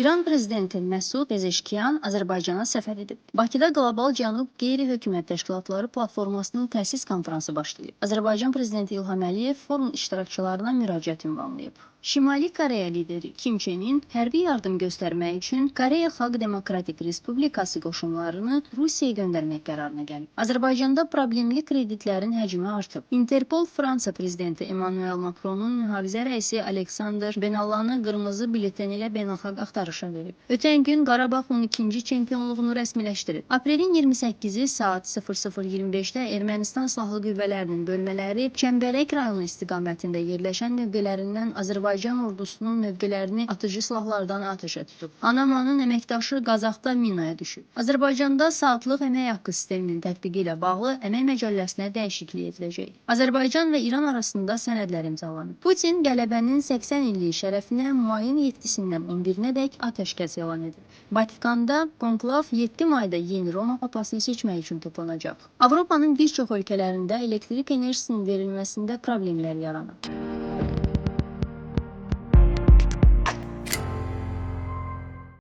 İran prezidenti Məsud Pezeşkiyan Azərbaycana səfər edib. Bakıda Qlobal Cənub Qeyri-hökumət Təşkilatları Platformasının təsis konfransı başlayıb. Azərbaycan prezidenti İlham Əliyev forum iştirakçılarına müraciət ünvanlayıb. Şimali Koreya lideri Kim Çen In hərbi yardım göstərmək üçün Koreya Xalq Demokratik Respublikası qoşunlarını Rusiyaya göndərmək qərarına gəlib. Azərbaycanda problemli kreditlərin həcmi artıb. Interpol Fransa prezidenti Emmanuel Macronun mühafizə rəisi Aleksandr Benallanı qırmızı bülten ilə beynəlxalq axtarışa verib. Ötən gün Qarabağ 12-ci çempionluğunu rəsmiləşdirib. Aprelin 28-i saat 00:25-də Ermənistan silahlı qüvvələrinin bölmələri Çəmbərək rayonu istiqamətində yerləşən mövqelərindən Azərbaycan ordusunun mövqelərini atıcı silahlardan atəşə tutub. Anamanın əməkdaşı Qazaxda minaya düşüb. Azərbaycanda saatlıq əmək haqqı sisteminin tətbiqi ilə bağlı əmək məcəlləsinə dəyişiklik ediləcək. Azərbaycan və İran arasında sənədlər imzalanıb. Putin qələbənin 80 illiyi şərəfinə mayın 7-sindən 11-nədək atəşkəs elan edib. Vatikanda konklav 7 mayda yeni Roma papasını seçmək üçün toplanacaq. Avropanın bir çox ölkələrində elektrik enerjisinin verilməsində problemlər yaranıb.